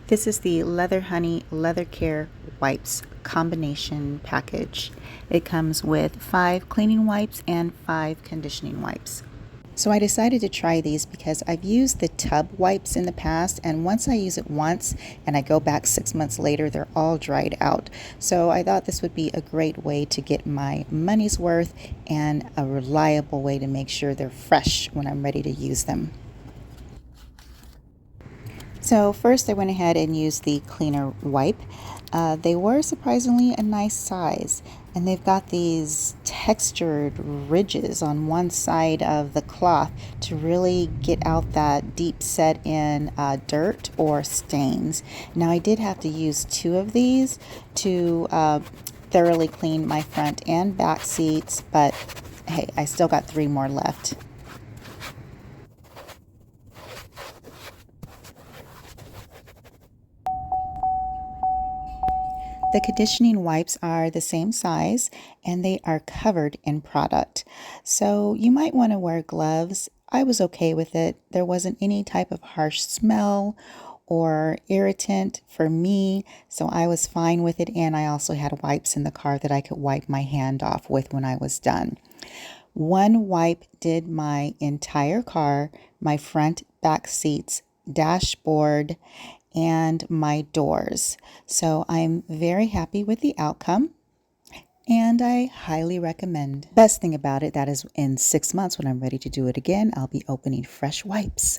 This is the Leather Honey Leather Care Wipes combination package. It comes with 5 cleaning wipes and 5 conditioning wipes. So I decided to try these because I've used the tub wipes in the past, and once I use it once and I go back 6 months later, they're all dried out. So I thought this would be a great way to get my money's worth and a reliable way to make sure they're fresh when I'm ready to use them. So first I went ahead and used the cleaner wipe. They were surprisingly a nice size, and they've got these textured ridges on one side of the cloth to really get out that deep set in dirt or stains. Now I did have to use 2 of these to thoroughly clean my front and back seats, but hey, I still got 3 more left. The conditioning wipes are the same size and they are covered in product. So you might want to wear gloves. I was okay with it. There wasn't any type of harsh smell or irritant for me, so I was fine with it. And I also had wipes in the car that I could wipe my hand off with when I was done. One wipe did my entire car, my front, back seats, dashboard, and my doors. So I'm very happy with the outcome and I highly recommend. Best thing about it, that is in 6 months when I'm ready to do it again, I'll be opening fresh wipes.